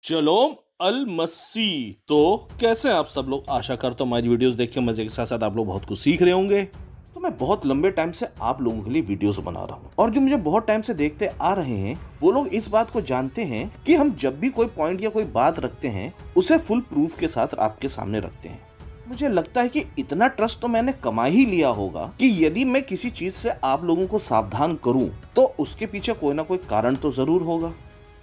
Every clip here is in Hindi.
शलोम अल मसी। तो कैसे हैं आप सब लोग? आशा करता हूँ हमारी वीडियोस देख के मजे के साथ साथ आप लोग बहुत कुछ सीख रहे होंगे। तो मैं बहुत लंबे टाइम से आप लोगों के लिए वीडियोस बना रहा हूँ और जो मुझे बहुत टाइम से देखते आ रहे हैं वो लोग इस बात को जानते हैं कि हम जब भी कोई पॉइंट या कोई बात रखते हैं उसे फुल प्रूफ के साथ आपके सामने रखते हैं। मुझे लगता है कि इतना ट्रस्ट तो मैंने कमा ही लिया होगा कि यदि मैं किसी चीज से आप लोगों को सावधान करूं तो उसके पीछे कोई ना कोई कारण तो जरूर होगा।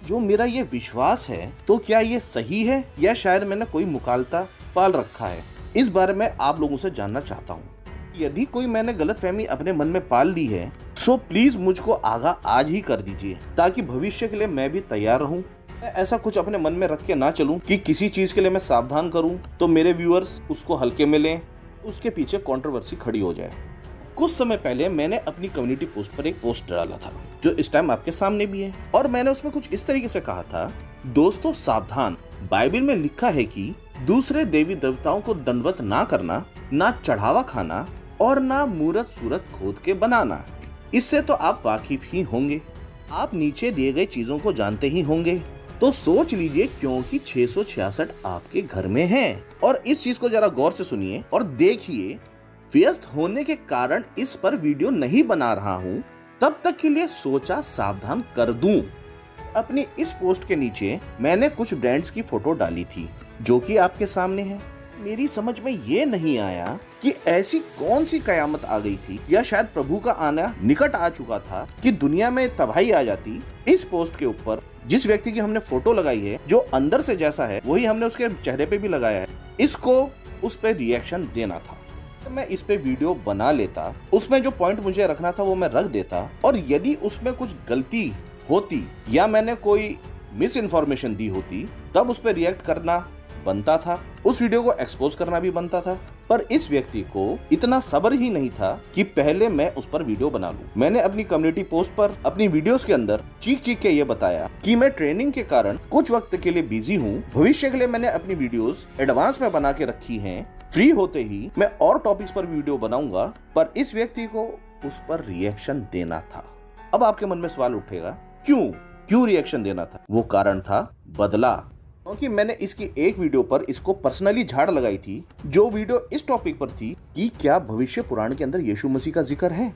जो मेरा ये विश्वास है तो क्या ये सही है या शायद मैंने कोई मुकालता पाल रखा है, इस बारे में आप लोगों से जानना चाहता हूँ। यदि कोई मैंने गलतफहमी अपने मन में पाल ली है तो प्लीज मुझको आगाह आज ही कर दीजिए ताकि भविष्य के लिए मैं भी तैयार रहूं। मैं ऐसा कुछ अपने मन में रख के ना चलूं कि किसी चीज के लिए मैं सावधान करूं तो मेरे व्यूअर्स उसको हल्के में लें, उसके पीछे कंट्रोवर्सी खड़ी हो जाए। कुछ समय पहले मैंने अपनी कम्युनिटी पोस्ट पर एक पोस्ट डाला था जो इस टाइम आपके सामने भी है और मैंने उसमें कुछ इस तरीके से कहा था, दोस्तों सावधान, बाइबल में लिखा है कि दूसरे देवी देवताओं को दंडवत ना करना, ना चढ़ावा खाना और ना मूर्त सूरत खोद के बनाना। इससे तो आप वाकिफ ही होंगे, आप नीचे दिए गए चीजों को जानते ही होंगे। तो सोच लीजिए क्योंकि 666 आपके घर में हैं। और इस चीज को जरा गौर से सुनिए और देखिए, व्यस्त होने के कारण इस पर वीडियो नहीं बना रहा हूं, तब तक के लिए सोचा सावधान कर दूं। अपनी इस पोस्ट के नीचे मैंने कुछ ब्रांड्स की फोटो डाली थी जो कि आपके सामने है। मेरी समझ में ये नहीं आया कि ऐसी कौन सी कयामत आ गई थी या शायद प्रभु का आना निकट आ चुका था कि दुनिया में तबाही आ जाती। इस पोस्ट के ऊपर जिस व्यक्ति की हमने फोटो लगाई है, जो अंदर से जैसा है वही हमने उसके चेहरे पे भी लगाया है, इसको उस पे रिएक्शन देना था। मैं इस पे वीडियो बना लेता, उसमें जो पॉइंट मुझे रखना था वो मैं रख देता और यदि उसमें कुछ गलती होती या मैंने कोई मिस इन्फॉर्मेशन दी होती तब उस पे रिएक्ट करना बनता था, उस वीडियो को एक्सपोज करना भी बनता था। पर इस व्यक्ति को इतना सब्र ही नहीं था कि पहले मैं उस पर वीडियो बना लूं। मैंने अपनी कम्युनिटी पोस्ट पर अपनी वीडियोस के अंदर चीख चीख के ये बताया कि मैं ट्रेनिंग के कारण कुछ वक्त के लिए बिजी हूँ, भविष्य के लिए मैंने अपनी वीडियोस एडवांस में बना के रखी हैं, फ्री होते ही मैं और टॉपिक्स पर वीडियो बनाऊंगा। पर इस व्यक्ति को उस पर रिएक्शन देना था। अब आपके मन में सवाल उठेगा, क्यों रिएक्शन देना था? वो कारण था बदला, क्योंकि मैंने इसकी एक वीडियो पर इसको पर्सनली झाड़ लगाई थी। जो वीडियो इस टॉपिक पर थी कि क्या भविष्य पुराण के अंदर यीशु मसीह का जिक्र है।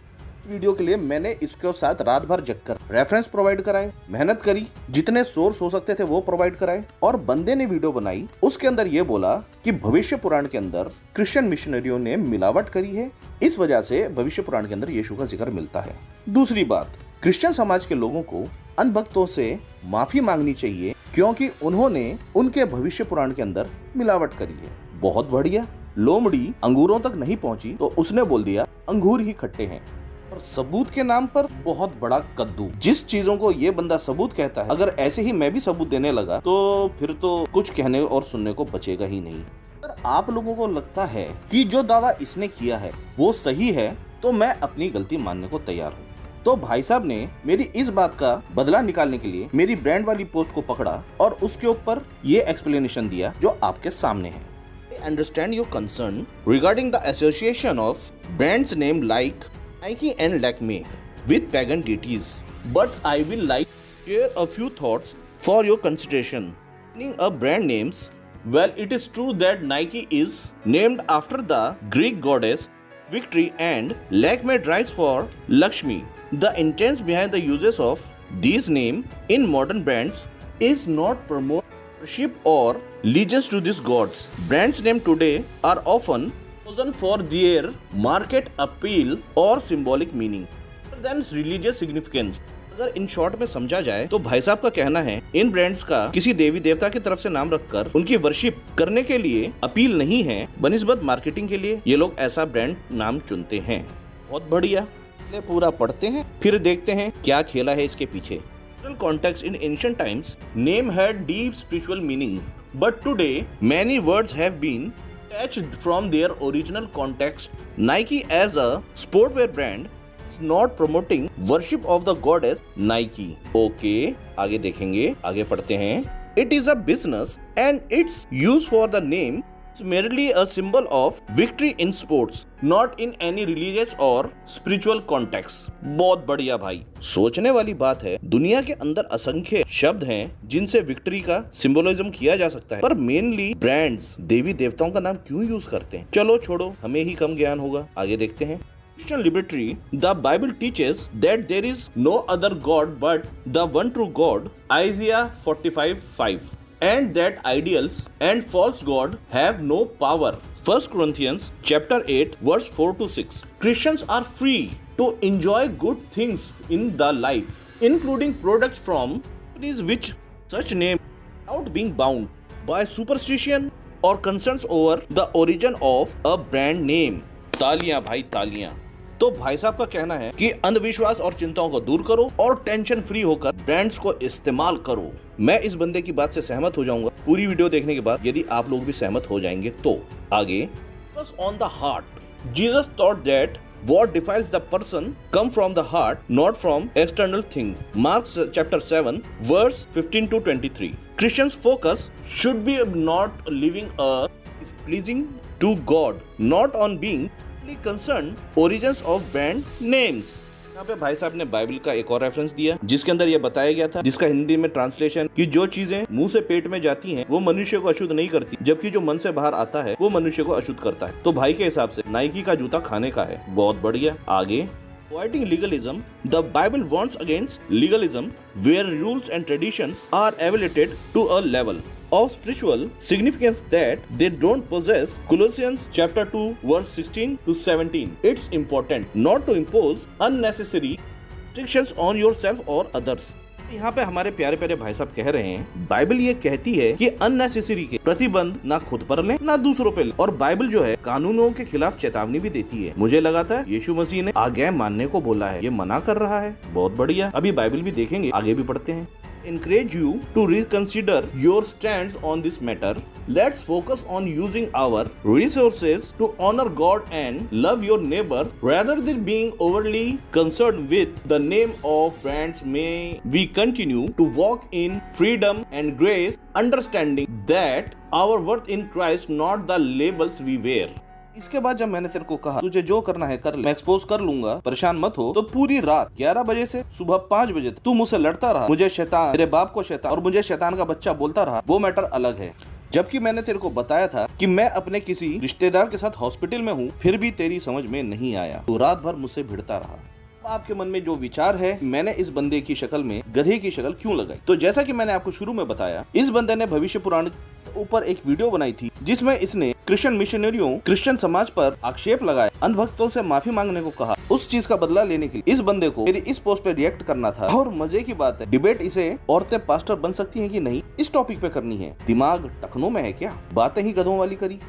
इस वीडियो के लिए मैंने इसके साथ रात भर जगकर रेफरेंस प्रोवाइड कराए, मेहनत करी, जितने सोर्स हो सकते थे वो प्रोवाइड कराए और बंदे ने वीडियो बनाई। उसके अंदर ये बोला कि भविष्य पुराण के अंदर क्रिश्चियन मिशनरियों ने मिलावट करी है, इस वजह से भविष्य पुराण के अंदर यीशु का जिक्र मिलता है। दूसरी बात, क्रिश्चियन समाज के लोगों को अनभक्तों से माफी मांगनी चाहिए क्योंकि उन्होंने उनके भविष्य पुराण के अंदर मिलावट करी है। बहुत बढ़िया, लोमड़ी अंगूरों तक नहीं पहुंची तो उसने बोल दिया अंगूर ही खट्टे हैं। और सबूत के नाम पर बहुत बड़ा कद्दू। जिस चीजों को ये बंदा सबूत कहता है, अगर ऐसे ही मैं भी सबूत देने लगा तो फिर तो कुछ कहने और सुनने को बचेगा ही नहीं। अगर आप लोगों को लगता है कि जो दावा इसने किया है वो सही है तो मैं अपनी गलती मानने को तैयार हूँ। तो भाई साहब ने मेरी इस बात का बदला निकालने के लिए मेरी ब्रांड वाली पोस्ट को पकड़ा और उसके ऊपर ये एक्सप्लेनेशन दिया जो आपके सामने है। I understand your concern regarding the association of brands name like Nike and Lakme with pagan deities, but I will like to share a few thoughts for your consideration. Meaning a brand names, well, it is true that Nike is named after the Greek goddess Victory and Lakme derives for Lakshmi. The intent behind the uses of these names in modern brands is not promote worship or allegiance to these gods. Brands named today are often chosen for their market appeal or symbolic meaning rather than religious significance. अगर इन शॉर्ट में समझा जाए तो भाई साहब का कहना है इन ब्रांड्स का किसी देवी देवता की तरफ से नाम रखकर उनकी वर्शिप करने के लिए अपील नहीं है, बनिस्बत मार्केटिंग के लिए ये लोग ऐसा ब्रांड नाम चुनते हैं। बहुत बढ़िया, पूरा पढ़ते हैं फिर देखते हैं क्या खेला है इसके पीछे। Context in ancient times, name had deep spiritual meaning, but today many words have been detached from their original context. Nike as a sportswear brand is not promoting worship of the goddess Nike. Okay, आगे देखेंगे, आगे पढ़ते हैं। It is a business and its use for the name It's merely a symbol of victory in sports, not in any religious or spiritual context. बहुत बढ़िया भाई। सोचने वाली बात है, दुनिया के अंदर असंख्य शब्द हैं जिनसे विक्ट्री का सिंबोलिज्म किया जा सकता है, पर मेनली ब्रांड्स देवी देवताओं का नाम क्यों यूज करते हैं? चलो छोड़ो, हमें ही कम ज्ञान होगा, आगे देखते हैं। Christian liberty, the Bible teaches that there is no other God but the one true God, Isaiah 45:5. And that ideals and false god have no power. 1 Corinthians chapter 8 verse 4 to 6. Christians are free to enjoy good things in the life, including products from companies which such name without being bound by superstition or concerns over the origin of a brand name. तालियां भाई तालियां। तो भाई साहब का कहना है कि अंधविश्वास और चिंताओं को दूर करो और टेंशन फ्री होकर ब्रांड्स को इस्तेमाल करो। मैं इस बंदे की बात से सहमत हो जाऊंगा पूरी वीडियो देखने के बाद, यदि आप लोग भी सहमत हो जाएंगे तो। आगे, focus on the heart. Jesus taught that what defiles the person come from the heart, not from external things. Mark chapter 7 verse 15 to 23. Christians' focus should be not living a pleasing to God, not on being concerned origins of brand names. यहाँ पे भाई साहब ने बाइबल का एक और रेफरेंस दिया जिसके अंदर ये बताया गया था, जिसका हिंदी में ट्रांसलेशन कि जो चीजें मुंह से पेट में जाती हैं वो मनुष्य को अशुद्ध नहीं करती, जबकि जो मन से बाहर आता है वो मनुष्य को अशुद्ध करता है। तो भाई के हिसाब से नाइकी का जूता खाने का है। बहुत बढ़िया। आगे, avoiding legalism, the Bible warns against legalism where rules and traditions are elevated to a level of spiritual significance that they don't possess. Colossians chapter 2 verse 16 to 17. It's important not to impose unnecessary restrictions on yourself or others. यहाँ पे हमारे प्यारे प्यारे भाई साहब कह रहे हैं, बाइबल ये कहती है कि अननेसेसरी के प्रतिबंध ना खुद पर लें ना दूसरों पे लें, और बाइबल जो है कानूनों के खिलाफ चेतावनी भी देती है। मुझे लगा था यीशु मसीह ने आज्ञा मानने को बोला है, ये मना कर रहा है। बहुत बढ़िया, अभी बाइबल भी देखेंगे, आगे भी पढ़ते हैं। Encourage you to reconsider your stance on this matter. Let's focus on using our resources to honor God and love your neighbors rather than being overly concerned with the name of brands. May we continue to walk in freedom and grace, understanding that our worth in Christ, not the labels we wear. इसके बाद जब मैंने तेरे को कहा तुझे जो करना है कर ले, मैं एक्सपोज कर लूंगा, परेशान मत हो, तो पूरी रात 11 बजे से सुबह 5 बजे तक तू मुझसे लड़ता रहा, मुझे शैतान, मेरे बाप को शैतान और मुझे शैतान का बच्चा बोलता रहा। वो मैटर अलग है। जबकि मैंने तेरे को बताया था कि मैं अपने किसी रिश्तेदार के साथ हॉस्पिटल में हूँ, फिर भी तेरी समझ में नहीं आया। तू रात भर मुझसे भिड़ता रहा। आपके मन में जो विचार है, मैंने इस बंदे की शक्ल में गधे की शक्ल क्यों लगाई? तो जैसा कि मैंने आपको शुरू में बताया, इस बंदे ने भविष्य पुराण के ऊपर एक वीडियो बनाई थी जिसमें इसने क्रिश्चियन मिशनरियों, क्रिश्चियन समाज पर आक्षेप लगाए, अंधभक्तों से माफी मांगने को कहा। उस चीज का बदला लेने के लिए इस बंदे को मेरी इस पोस्ट पे रिएक्ट करना था। और मजे की बात है, डिबेट इसे औरतें पास्टर बन सकती हैं कि नहीं, इस टॉपिक पे करनी है। दिमाग टखनों में है क्या? बातें ही गधों वाली करी।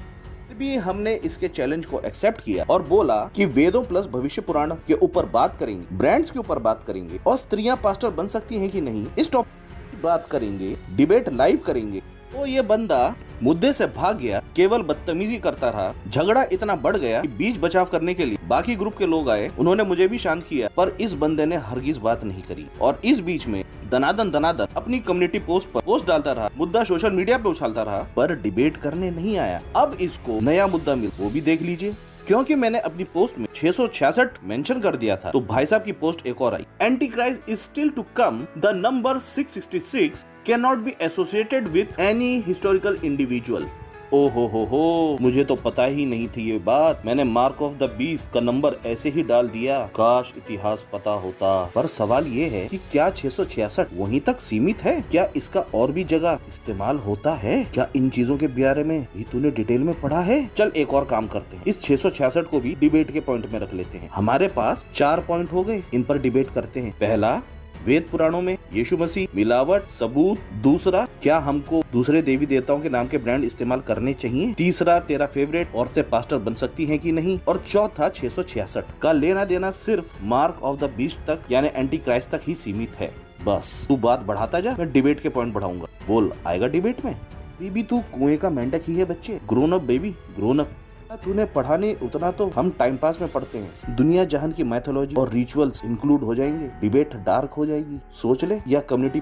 भी हमने इसके चैलेंज को एक्सेप्ट किया और बोला कि वेदों प्लस भविष्य पुराण के ऊपर बात करेंगे, ब्रांड्स के ऊपर बात करेंगे, और स्त्रियां पास्टर बन सकती हैं कि नहीं, इस टॉपिक पर बात करेंगे, डिबेट लाइव करेंगे। तो ये बंदा मुद्दे से भाग गया, केवल बदतमीजी करता रहा। झगड़ा इतना बढ़ गया कि बीच बचाव करने के लिए बाकी ग्रुप के लोग आए, उन्होंने मुझे भी शांत किया, पर इस बंदे ने हरगिज बात नहीं करी। और इस बीच में दनादन अपनी कम्युनिटी पोस्ट पर पोस्ट डालता रहा, मुद्दा सोशल मीडिया पे उछालता रहा, पर डिबेट करने नहीं आया। अब इसको नया मुद्दा मिल, वो भी देख लीजिए। क्योंकि मैंने अपनी पोस्ट में 666 मेंशन कर दिया था, तो भाई साहब की पोस्ट एक और आई, Antichrist is still to come, the number 666 cannot be associated with any historical individual. ओ हो, मुझे तो पता ही नहीं थी ये बात। मैंने मार्क ऑफ द बीस्ट का नंबर ऐसे ही डाल दिया, काश इतिहास पता होता। पर सवाल ये है कि क्या 666 वहीं तक सीमित है? क्या इसका और भी जगह इस्तेमाल होता है? क्या इन चीजों के बारे में भी तूने डिटेल में पढ़ा है? चल एक और काम करते हैं, इस 666 को भी डिबेट के पॉइंट में रख लेते हैं। हमारे पास 4 पॉइंट हो गए, इन पर डिबेट करते हैं। पहला, वेद पुराणों में यीशु मसीह, मिलावट, सबूत। दूसरा, क्या हमको दूसरे देवी देवताओं के नाम के ब्रांड इस्तेमाल करने चाहिए? तीसरा, तेरा फेवरेट, औरतें पास्टर बन सकती हैं कि नहीं? और चौथा, 666 का लेना देना सिर्फ मार्क ऑफ द बीस्ट तक यानी एंटी क्राइस्ट तक ही सीमित है। बस तू बात बढ़ाता जा, मैं डिबेट के पॉइंट बढ़ाऊंगा। बोल, आएगा डिबेट में? बेबी तू कुएं का मेंढक ही है बच्चे, grown up baby, grown up. तूने पढ़ा नहीं उतना तो हम टाइम पास में पढ़ते हैं। दुनिया जहान की मैथोलॉजी और रिचुअल्स इंक्लूड हो जाएंगे, डिबेट डार्क हो जाएगी। सोच ले, या कम्युनिटी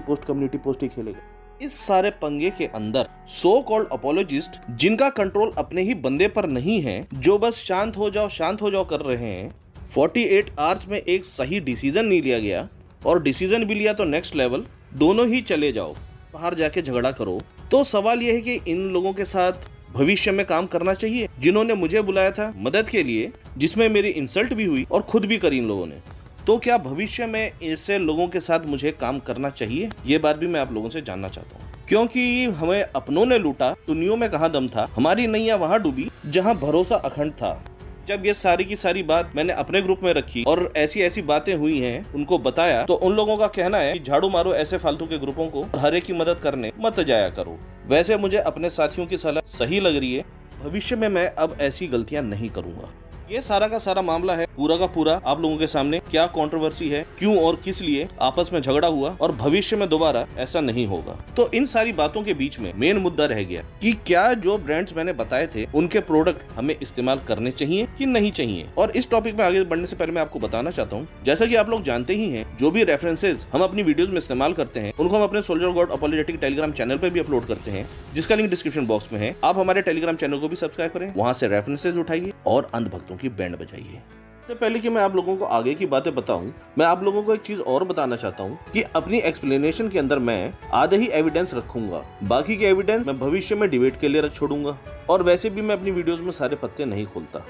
पोस्ट ही खेलेगा। इस सारे पंगे के अंदर सो कॉल्ड अपोलोजिस्ट जिनका कंट्रोल अपने ही बंदे पर नहीं है, जो बस शांत हो जाओ कर रहे हैं, 48 आवर्स में एक सही डिसीजन नहीं लिया गया, और डिसीजन भी लिया तो नेक्स्ट लेवल, दोनों ही चले जाओ, बाहर जाके झगड़ा करो। तो सवाल यह है कि इन लोगों के साथ भविष्य में काम करना चाहिए, जिन्होंने मुझे बुलाया था मदद के लिए, जिसमें मेरी इंसल्ट भी हुई और खुद भी करी इन लोगों ने। तो क्या भविष्य में ऐसे लोगों के साथ मुझे काम करना चाहिए? ये बात भी मैं आप लोगों से जानना चाहता हूँ, क्योंकि हमें अपनों ने लूटा, दुनिया में कहाँ दम था, हमारी नैया वहाँ डूबी जहाँ भरोसा अखंड था। जब ये सारी की सारी बात मैंने अपने ग्रुप में रखी और ऐसी ऐसी बातें हुई हैं, उनको बताया, तो उन लोगों का कहना है कि झाड़ू मारो ऐसे फालतू के ग्रुपों को, हर एक की मदद करने मत जाया करो। वैसे मुझे अपने साथियों की सलाह सही लग रही है, भविष्य में मैं अब ऐसी गलतियां नहीं करूंगा। ये सारा का सारा मामला है पूरा का पूरा आप लोगों के सामने, क्या कंट्रोवर्सी है, क्यों और किस लिए आपस में झगड़ा हुआ, और भविष्य में दोबारा ऐसा नहीं होगा। तो इन सारी बातों के बीच में मेन मुद्दा रह गया कि क्या जो ब्रांड्स मैंने बताए थे उनके प्रोडक्ट हमें इस्तेमाल करने चाहिए कि नहीं चाहिए। और इस टॉपिक में आगे बढ़ने से पहले मैं आपको बताना चाहता हूँ, जैसा कि आप लोग जानते ही हैं, जो भी रेफरेंसेज हम अपनी वीडियोस में इस्तेमाल करते हैं उनको हम अपने soldier God apologetic Telegram channel पर भी अपलोड करते हैं, जिसका लिंक डिस्क्रिप्शन बॉक्स में है। आप हमारे टेलीग्राम चैनल को भी सब्सक्राइब करें, वहां से रेफरेंसेज उठाइए और अंधभक्तों की बैंड बजाइए। तो पहले कि मैं आप लोगों को आगे की बातें बताऊं, मैं आप लोगों को एक चीज और बताना चाहता हूं कि अपनी एक्सप्लेनेशन के अंदर मैं आधे ही एविडेंस रखूंगा, बाकी के एविडेंस मैं भविष्य में डिबेट के लिए रख छोड़ूंगा। और वैसे भी मैं अपनी वीडियोस में सारे पत्ते नहीं खोलता,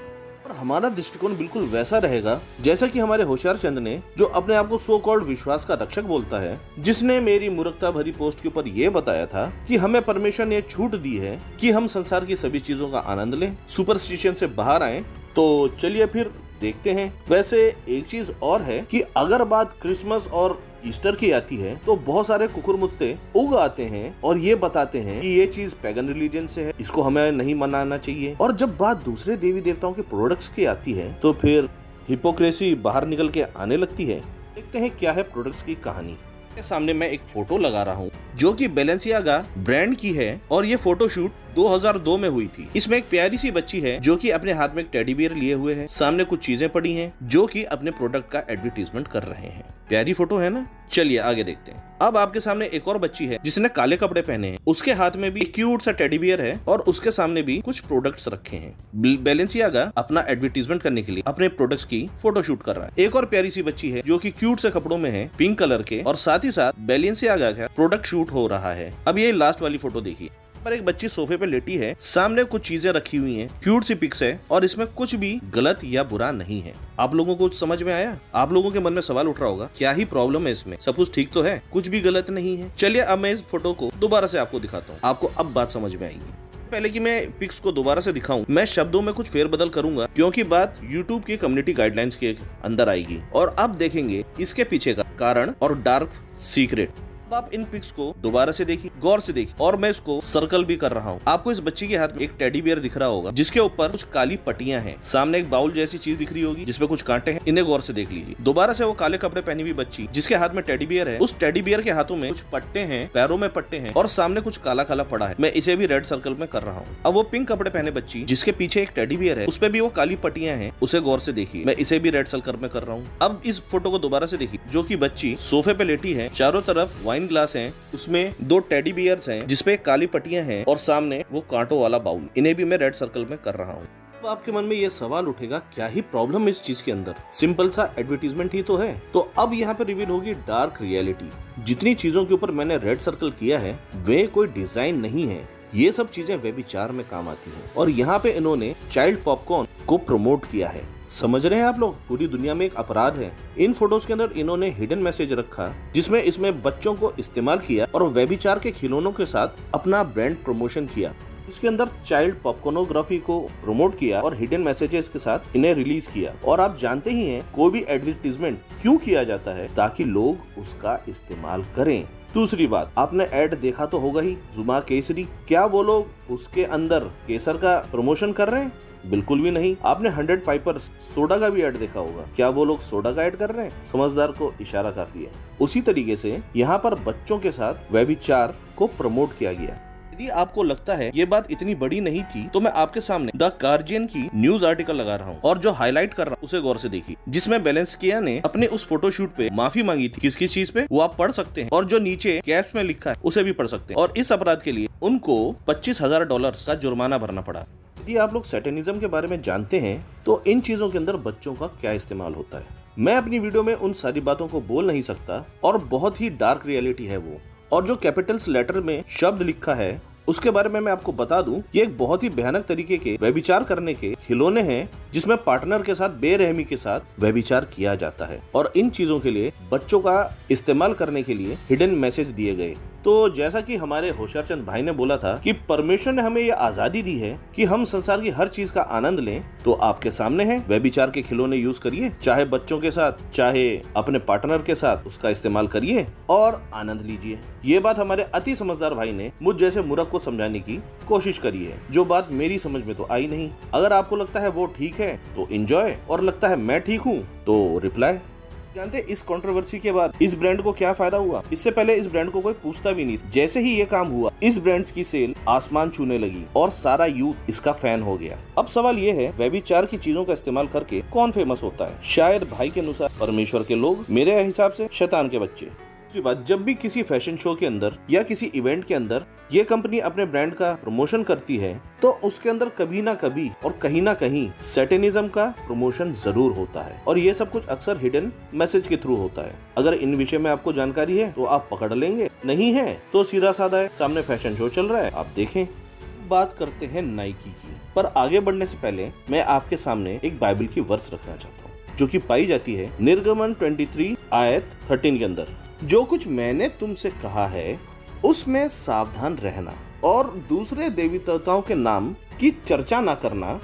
और हमारा दृष्टिकोण बिल्कुल वैसा रहेगा जैसा कि हमारे होशियार चंद ने, जो अपने आप को सो कॉल्ड विश्वास का रक्षक बोलता है, जिसने मेरी मूर्खता भरी पोस्ट के ऊपर यह बताया था कि हमें परमेश्वर ने छूट दी है कि हम संसार की सभी चीजों का आनंद लें, सुपरस्टिशन से बाहर आए। तो चलिए फिर देखते हैं। वैसे एक चीज और है कि अगर बात क्रिसमस और ईस्टर की आती है तो बहुत सारे कुकुरमुत्ते उग आते हैं और ये बताते हैं कि ये चीज पैगन रिलीजन से है, इसको हमें नहीं मनाना चाहिए। और जब बात दूसरे देवी देवताओं के प्रोडक्ट्स की आती है तो फिर हिपोक्रेसी बाहर निकल के आने लगती है। देखते हैं क्या है प्रोडक्ट्स की कहानी। के सामने मैं एक फोटो लगा रहा हूँ जो कि बैलेंसियागा ब्रांड की है, और ये फोटो शूट 2002 में हुई थी। इसमें एक प्यारी सी बच्ची है जो कि अपने हाथ में एक टेडी बियर लिए हुए है, सामने कुछ चीजें पड़ी हैं जो कि अपने प्रोडक्ट का एडवर्टीजमेंट कर रहे हैं। प्यारी फोटो है ना? चलिए आगे देखते हैं। अब आपके सामने एक और बच्ची है जिसने काले कपड़े पहने हैं, उसके हाथ में भी क्यूट सा टेडी बियर है और उसके सामने भी कुछ प्रोडक्ट्स रखे हैं। बैलेंसियागा अपना एडवर्टीजमेंट करने के लिए अपने प्रोडक्ट्स की फोटो शूट कर रहा है। एक और प्यारी सी बच्ची है जो कि क्यूट से कपड़ों में है, पिंक कलर के, और साथ ही साथ बैलेंसियागा का प्रोडक्ट शूट हो रहा है। अब ये लास्ट वाली फोटो देखिए, पर एक बच्ची सोफे पे लेटी है, सामने कुछ चीजें रखी हुई हैं, क्यूट सी पिक्स है, और इसमें कुछ भी गलत या बुरा नहीं है। आप लोगों को समझ में आया? आप लोगों के मन में सवाल उठ रहा होगा, क्या ही प्रॉब्लम है इसमें, सब कुछ ठीक तो है, कुछ भी गलत नहीं है। चलिए अब मैं इस फोटो को दोबारा से आपको दिखाता हूँ, आपको अब बात समझ में आएगी। पहले कि मैं पिक्स को दोबारा से दिखाऊं, मैं शब्दों में कुछ फेरबदल करूंगा, क्योंकि बात YouTube की कम्युनिटी गाइडलाइंस के अंदर आएगी। और अब देखेंगे इसके पीछे का कारण और डार्क सीक्रेट। आप इन पिक्स को दोबारा से देखिए, गौर से देखिए, और मैं इसको सर्कल भी कर रहा हूँ। आपको इस बच्ची के हाथ में एक टेडी बियर दिख रहा होगा जिसके ऊपर कुछ काली पट्टियां हैं, सामने एक बाउल जैसी चीज दिख रही होगी जिसपे कुछ कांटे हैं, इन्हें गौर से देख लीजिए। दोबारा से वो काले कपड़े पहनी हुई बच्ची जिसके हाथ में टेडी बियर है, उस टेडी बियर के हाथों में कुछ पट्टे हैं, पैरों में पट्टे हैं, और सामने कुछ काला काला पड़ा है। मैं इसे भी रेड सर्कल में कर रहा हूँ। अब वो पिंक कपड़े पहने बच्ची जिसके पीछे एक टेडी बियर है, उस पे भी वो काली पट्टियां हैं, उसे गौर से देखिए। मैं इसे भी रेड सर्कल में कर रहा हूँ। अब इस फोटो को दोबारा से देखिए, जो की बच्ची सोफे पे लेटी है, चारों तरफ वाइन ग्लास है, उसमें 2 टेडी बियर्स हैं जिसपे काली पट्टियां हैं, और सामने वो कांटों वाला बाउल, इन्हें भी मैं रेड सर्कल में कर रहा हूँ। तो आपके मन में ये सवाल उठेगा, क्या ही प्रॉब्लम है इस चीज के अंदर, सिंपल सा एडवर्टीजमेंट ही तो है। तो अब यहाँ पे रिवील होगी डार्क रियलिटी। जितनी चीजों के ऊपर मैंने रेड सर्कल किया है वे कोई डिजाइन नहीं है, ये सब चीजें व्यभिचार में काम आती हैं। और यहाँ पे इन्होंने चाइल्ड पॉपकॉर्न को प्रमोट किया है। समझ रहे हैं आप लोग? पूरी दुनिया में एक अपराध है। इन फोटोज के अंदर इन्होंने हिडन मैसेज रखा जिसमें इसमें बच्चों को इस्तेमाल किया और व्यभिचार के खिलौनों के साथ अपना ब्रांड प्रमोशन किया। इसके अंदर चाइल्ड पॉपकॉर्नोग्राफी को प्रमोट किया और हिडन मैसेजेस के साथ इन्हें रिलीज किया। और आप जानते ही हैं कोई भी एडवर्टीजमेंट क्यों किया जाता है, ताकि लोग उसका इस्तेमाल करें। दूसरी बात, आपने ऐड देखा तो होगा ही, जुमा केसरी, क्या वो लोग उसके अंदर केसर का प्रमोशन कर रहे हैं? बिल्कुल भी नहीं। आपने 100 पाइपर्स सोडा का भी ऐड देखा होगा, क्या वो लोग सोडा का ऐड कर रहे हैं? समझदार को इशारा काफी है। उसी तरीके से यहाँ पर बच्चों के साथ व्यभिचार को प्रमोट किया गया। यदि आपको लगता है ये बात इतनी बड़ी नहीं थी तो मैं आपके सामने द गार्जियन की न्यूज आर्टिकल लगा रहा हूँ और जो हाईलाइट कर रहा हूँ उसे गौर से देखिए, जिसमें बेलेंस्किया ने अपने उस फोटोशूट पे माफी मांगी थी। किस किस चीज पे वो आप पढ़ सकते हैं और जो नीचे कैप्स में लिखा है उसे भी पढ़ सकते हैं। और इस अपराध के लिए उनको $25,000 का जुर्माना भरना पड़ा। यदि आप लोग सैटेनिज्म के बारे में जानते हैं तो इन चीजों के अंदर बच्चों का क्या इस्तेमाल होता है, मैं अपनी वीडियो में उन सारी बातों को बोल नहीं सकता और बहुत ही डार्क रियलिटी है वो। और जो कैपिटल्स लेटर में शब्द लिखा है उसके बारे में मैं आपको बता दूं, ये एक बहुत ही भयानक तरीके के व्यभिचार करने के खिलौने हैं जिसमें पार्टनर के साथ बेरहमी के साथ व्यभिचार किया जाता है। और इन चीजों के लिए बच्चों का इस्तेमाल करने के लिए हिडन मैसेज दिए गए। तो जैसा कि हमारे होशियारचंद भाई ने बोला था कि परमेश्वर ने हमें ये आजादी दी है कि हम संसार की हर चीज का आनंद लें, तो आपके सामने है व्यभिचार के खिलौने यूज करिए, चाहे बच्चों के साथ चाहे अपने पार्टनर के साथ उसका इस्तेमाल करिए और आनंद लीजिए। ये बात हमारे अति समझदार भाई ने मुझ जैसे मूर्ख को समझाने की कोशिश करी है, जो बात मेरी समझ में तो आई नहीं। अगर आपको लगता है वो ठीक है तो एंजॉय, और लगता है मैं ठीक हूँ तो रिप्लाई। जानते इस कंट्रोवर्सी के बाद इस ब्रांड को क्या फायदा हुआ? इससे पहले इस ब्रांड को कोई पूछता भी नहीं था। जैसे ही ये काम हुआ इस ब्रांड्स की सेल आसमान छूने लगी और सारा यूथ इसका फैन हो गया। अब सवाल ये है, व्यभिचार की चीजों का इस्तेमाल करके कौन फेमस होता है? शायद भाई के अनुसार परमेश्वर के लोग, मेरे हिसाब से शैतान के बच्चे। दूसरी बात, जब भी किसी फैशन शो के अंदर या किसी इवेंट के अंदर ये कंपनी अपने ब्रांड का प्रमोशन करती है तो उसके अंदर कभी ना कभी और कहीं ना कहीं सैटेनिज्म का प्रमोशन जरूर होता है। और ये सब कुछ अक्सर हिडन मैसेज के थ्रू होता है। अगर इन विषय में आपको जानकारी है तो आप पकड़ लेंगे, नहीं है तो सीधा साधा है, सामने फैशन शो चल रहा है, आप देखें। बात करते हैं नाइकी की, पर आगे बढ़ने से पहले मैं आपके सामने एक बाइबल की वर्स रखना चाहता हूँ जो कि पाई जाती है निर्गमन 23 आयत 13 के अंदर। जो कुछ मैंने तुमसे कहा है उसमें सावधान रहना और दूसरे देवी देवताओं के नाम की चर्चा ना करना,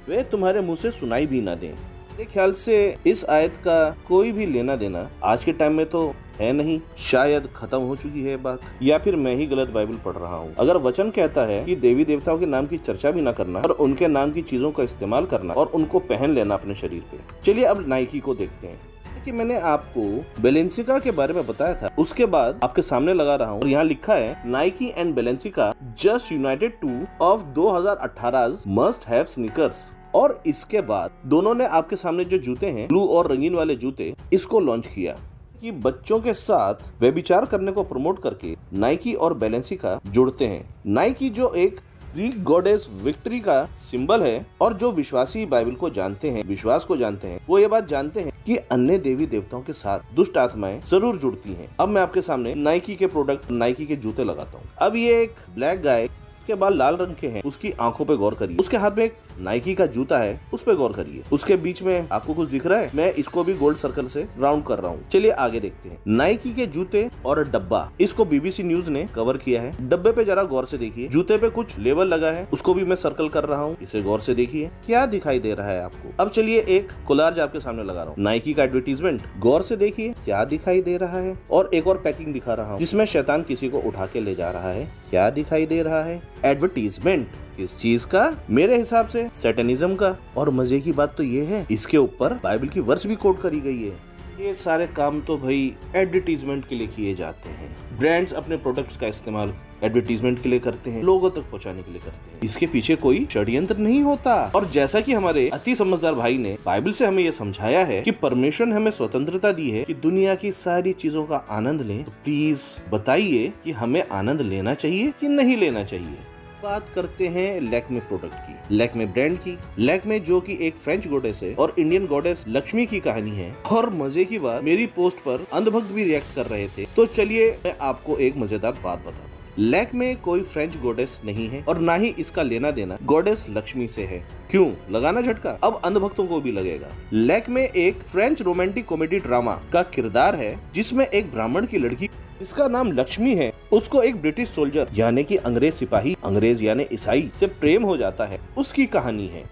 वे तुम्हारे मुंह से सुनाई भी ना दें। मेरे ख्याल से इस आयत का कोई भी लेना देना आज के टाइम में तो है नहीं, शायद खत्म हो चुकी है बात, या फिर मैं ही गलत बाइबल पढ़ रहा हूँ। अगर वचन कहता है कि देवी देवताओं के नाम की चर्चा भी ना करना और उनके नाम की चीजों का इस्तेमाल करना और उनको पहन लेना अपने शरीर पे। चलिए अब नाइकी को देखते हैं कि मैंने आपको बेलेंसिका के बारे में बताया था, उसके बाद आपके सामने लगा रहा हूँ और यहाँ लिखा है Nike and Balenciaga just united two of 2018 must have sneakers. और इसके बाद दोनों ने आपके सामने जो जूते हैं, ब्लू और रंगीन वाले जूते, इसको लॉन्च किया कि बच्चों के साथ व्यभिचार करने को प्रमोट करके नाइकी और बेलेंसिका जुड़ते हैं। नाइकी जो एक ग्रीक गॉडेस विक्ट्री का सिंबल है और जो विश्वासी बाइबल को जानते हैं, विश्वास को जानते हैं, वो ये बात जानते हैं कि अन्य देवी देवताओं के साथ दुष्ट आत्माएं जरूर जुड़ती हैं। अब मैं आपके सामने नाइकी के प्रोडक्ट, नाइकी के जूते लगाता हूँ। अब ये एक ब्लैक गाय, उसके बाल लाल रंग के हैं, उसकी आंखों पे गौर करिए। उसके हाथ में एक नाइकी का जूता है, उस पे गौर करिए। उसके बीच में आपको कुछ दिख रहा है? मैं इसको भी गोल्ड सर्कल से राउंड कर रहा हूँ। चलिए आगे देखते हैं। नाइकी के जूते और डब्बा, इसको बीबीसी न्यूज ने कवर किया है। डब्बे पे जरा गौर से देखिए, जूते पे कुछ लेबल लगा है, उसको भी मैं सर्कल कर रहा हूँ, इसे गौर से देखिए क्या दिखाई दे रहा है आपको। अब चलिए एक कोलाज आपके सामने लगा रहा हूँ, नाइकी का एडवर्टीजमेंट, गौर से देखिए क्या दिखाई दे रहा है। और एक और पैकिंग दिखा रहा हूँ जिसमें शैतान किसी को उठा के ले जा रहा है, क्या दिखाई दे रहा है? एडवर्टीजमेंट किस चीज का? मेरे हिसाब से सैटेनिज्म का। और मजे की बात तो ये है इसके ऊपर बाइबल की वर्स भी कोट करी गई है। ये सारे काम तो भाई एडवर्टीजमेंट के लिए किए जाते हैं। ब्रांड्स अपने प्रोडक्ट्स का इस्तेमाल एडवर्टीजमेंट के लिए करते हैं, लोगों तक पहुंचाने के लिए करते हैं। इसके पीछे कोई षड्यंत्र नहीं होता। और जैसा कि हमारे अति समझदार भाई ने बाइबल से हमें यह समझाया है कि परमेश्वर ने हमें स्वतंत्रता दी है कि दुनिया की सारी चीजों का आनंद लें, तो प्लीज बताइए कि हमें आनंद लेना चाहिए कि नहीं लेना चाहिए। बात करते हैं लैक्मे प्रोडक्ट की, लैक्मे ब्रांड की। लैक्मे जो कि एक फ्रेंच गॉडेस है और इंडियन गॉडेस लक्ष्मी की कहानी है। और मजे की बात, मेरी पोस्ट पर अंधभक्त भी रिएक्ट कर रहे थे। तो चलिए मैं आपको एक मजेदार बात बताता हूँ। लैक्मे कोई फ्रेंच गॉडेस नहीं है और ना ही इसका लेना देना गॉडेस लक्ष्मी से है। क्यों? लगाना झटका, अब अंधभक्तों को भी लगेगा। लैक्मे एक फ्रेंच रोमांटिक कॉमेडी ड्रामा का किरदार है जिसमें एक ब्राह्मण की लड़की जिसका नाम लक्ष्मी है, उसको एक ब्रिटिश सोल्जर यानी कि अंग्रेज सिपाही, अंग्रेज यानी ईसाई से प्रेम हो जाता है, उसकी कहानी है।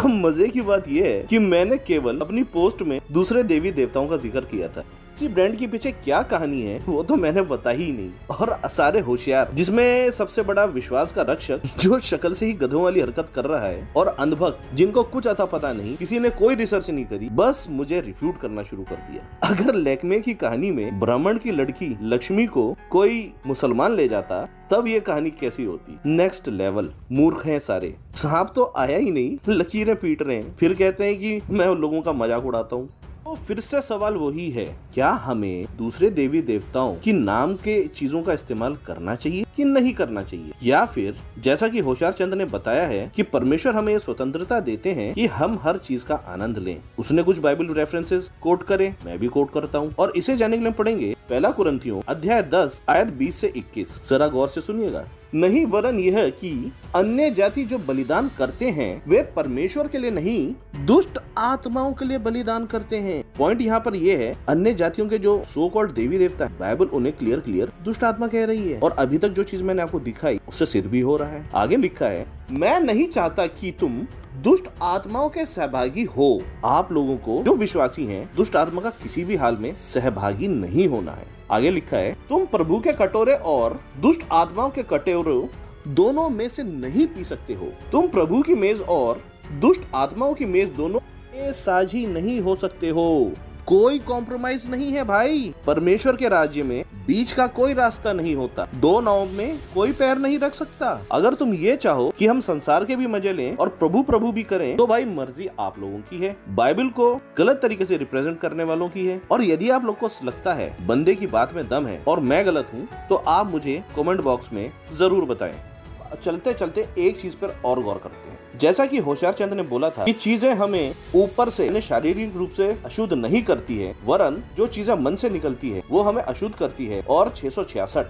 मजे की बात यह है कि मैंने केवल अपनी पोस्ट में दूसरे देवी देवताओं का जिक्र किया था। इसी ब्रांड के पीछे क्या कहानी है वो तो मैंने बता ही नहीं। और सारे होशियार, जिसमें सबसे बड़ा विश्वास का रक्षक जो शक्ल से ही गधों वाली हरकत कर रहा है, और अंधभक्त जिनको कुछ अता पता नहीं, किसी ने कोई रिसर्च नहीं करी, बस मुझे रिफ्यूट करना शुरू कर दिया। अगर लैक्मे की कहानी में ब्राह्मण की लड़की लक्ष्मी को कोई मुसलमान ले जाता तब ये कहानी कैसी होती। Next level. मूर्ख हैं सारे। सांप तो आया ही नहीं, लकीरें पीट रहे हैं, फिर कहते हैं कि मैं उन लोगों का मजाक उड़ाता हूँ। तो फिर से सवाल वही है, क्या हमें दूसरे देवी देवताओं की नाम के चीजों का इस्तेमाल करना चाहिए कि नहीं करना चाहिए? या फिर जैसा कि होशियार चंद ने बताया है कि परमेश्वर हमें ये स्वतंत्रता देते हैं कि हम हर चीज का आनंद लें। उसने कुछ बाइबल रेफरेंसेस कोट करे, मैं भी कोट करता हूँ, और इसे जानने के लिए पढ़ेंगे पहला कुरिन्थियों अध्याय 10 आयत 20 से 21। जरा गौर से सुनिएगा। नहीं, वरन यह कि अन्य जाति जो बलिदान करते हैं वे परमेश्वर के लिए नहीं, दुष्ट आत्माओं के लिए बलिदान करते हैं। पॉइंट यहाँ पर यह है, अन्य जातियों के जो सो कॉल्ड देवी देवता है, बाइबल उन्हें क्लियर दुष्ट आत्मा कह रही है। और अभी तक जो चीज मैंने आपको दिखाई उससे सिद्ध भी हो रहा है। आगे लिखा है, मैं नहीं चाहता कि तुम दुष्ट आत्माओं के सहभागी हो। आप लोगों को जो विश्वासी हैं, दुष्ट आत्मा का किसी भी हाल में सहभागी नहीं होना है। आगे लिखा है, तुम प्रभु के कटोरे और दुष्ट आत्माओं के कटोरे दोनों में से नहीं पी सकते हो। तुम प्रभु की मेज और दुष्ट आत्माओं की मेज दोनों में साझी नहीं हो सकते हो। कोई कॉम्प्रोमाइज नहीं है भाई। परमेश्वर के राज्य में बीच का कोई रास्ता नहीं होता। दो नाव में कोई पैर नहीं रख सकता। अगर तुम ये चाहो कि हम संसार के भी मजे लें और प्रभु भी करें, तो भाई मर्जी आप लोगों की है। बाइबल को गलत तरीके से रिप्रेजेंट करने वालों की है। और यदि आप लोग को लगता है बंदे की बात में दम है और मैं गलत हूँ, तो आप मुझे कमेंट बॉक्स में जरूर बताएं। चलते चलते एक चीज पर और गौर करते हैं। जैसा कि होशियार चंद ने बोला था कि चीजें हमें ऊपर से शारीरिक रूप से अशुद्ध नहीं करती है, वरन जो चीजें मन से निकलती है वो हमें अशुद्ध करती है। और 666।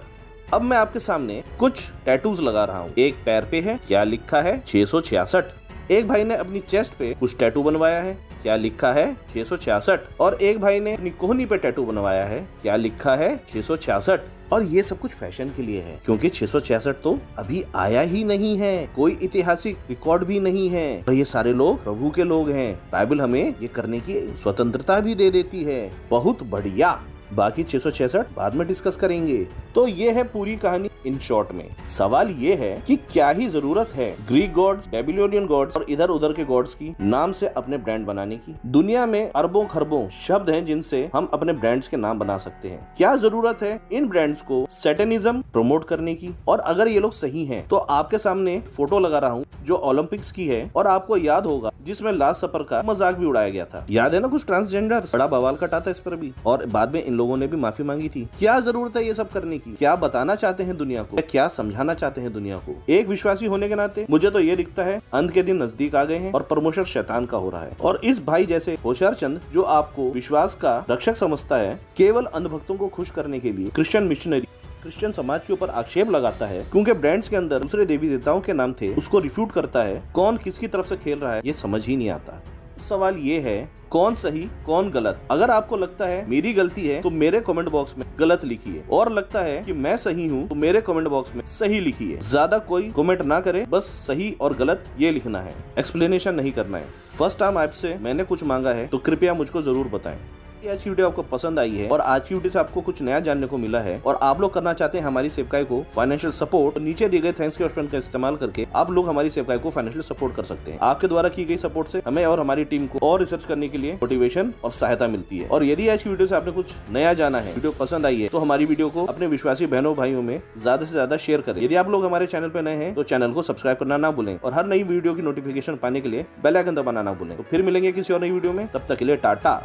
अब मैं आपके सामने कुछ टैटूज लगा रहा हूँ। एक पैर पे है, क्या लिखा है? 666। एक भाई ने अपनी चेस्ट पे कुछ टैटू बनवाया है, क्या लिखा है? 666। और एक भाई ने अपनी कोहनी पे टैटू बनवाया है, क्या लिखा है? 666। और ये सब कुछ फैशन के लिए है, क्योंकि 666 तो अभी आया ही नहीं है, कोई ऐतिहासिक रिकॉर्ड भी नहीं है। और ये सारे लोग प्रभु के लोग हैं। बाइबल हमें ये करने की स्वतंत्रता भी दे देती है। बहुत बढ़िया। बाकी 666 बाद में डिस्कस करेंगे। तो ये है पूरी कहानी इन शॉर्ट में। सवाल ये है कि क्या ही जरूरत है ग्रीक गॉड्स, बेबीलोनियन गॉड्स और इधर उधर के गॉड्स की नाम से अपने ब्रांड बनाने की? दुनिया में अरबों खरबों शब्द हैं जिनसे हम अपने ब्रांड्स के नाम बना सकते हैं। क्या जरूरत है इन ब्रांड्स को सैटेनिज्म प्रमोट करने की? और अगर ये लोग सही हैं, तो आपके सामने फोटो लगा रहा हूँ जो ओलंपिक्स की है, और आपको याद होगा जिसमें लास्ट सफर का मजाक भी उड़ाया गया था। याद है ना, कुछ ट्रांसजेंडर बड़ा बवाल कटा था इस पर भी, और बाद में इन लोगों ने भी माफी मांगी थी। क्या जरूरत है ये सब करने की? क्या बताना चाहते हैं दुनिया को? क्या समझाना चाहते हैं दुनिया को? एक विश्वासी होने के नाते मुझे तो ये दिखता है अंत के दिन नजदीक आ गए हैं और प्रमोशन शैतान का हो रहा है। और इस भाई जैसे होशियार चंद जो आपको विश्वास का रक्षक समझता है, केवल अंधभक्तों को खुश करने के लिए क्रिश्चियन मिशनरी क्रिश्चियन समाज के ऊपर आक्षेप लगाता है क्योंकि ब्रांड्स के अंदर दूसरे देवी देवताओं के नाम थे, उसको रिफ्यूट करता है। कौन किसकी तरफ से खेल रहा है ये समझ ही नहीं आता। सवाल ये है, कौन सही कौन गलत? अगर आपको लगता है मेरी गलती है तो मेरे कमेंट बॉक्स में गलत लिखिए, और लगता है कि मैं सही हूँ तो मेरे कमेंट बॉक्स में सही लिखिए। ज्यादा कोई कमेंट ना करे, बस सही और गलत ये लिखना है, एक्सप्लेनेशन नहीं करना है। फर्स्ट टाइम आपसे मैंने कुछ मांगा है तो कृपया मुझको जरूर बताएं। आज की वीडियो आपको पसंद आई है और आज की वीडियो से आपको कुछ नया जानने को मिला है, और आप लोग करना चाहते हैं हमारी सेवकाई को फाइनेंशियल सपोर्ट, तो नीचे दिए गए थैंक्स के ऑप्शन का इस्तेमाल करके आप लोग हमारी सेवकाई को फाइनेंशियल सपोर्ट कर सकते हैं। आपके द्वारा की गई सपोर्ट से हमें और हमारी टीम को और रिसर्च करने के लिए मोटिवेशन और सहायता मिलती है। और यदि आज की वीडियो से आपने कुछ नया जाना है, वीडियो पसंद आई है, तो हमारी वीडियो को अपने विश्वासी बहनों भाइयों में ज्यादा से ज्यादा शेयर करें। यदि आप लोग हमारे चैनल पर नए हैं तो चैनल को सब्सक्राइब करना ना भूलें, और हर नई वीडियो की नोटिफिकेशन पाने के लिए बेल आइकन दबाना ना भूलें। तो फिर मिलेंगे किसी और नई वीडियो में, तब तक के लिए टाटा।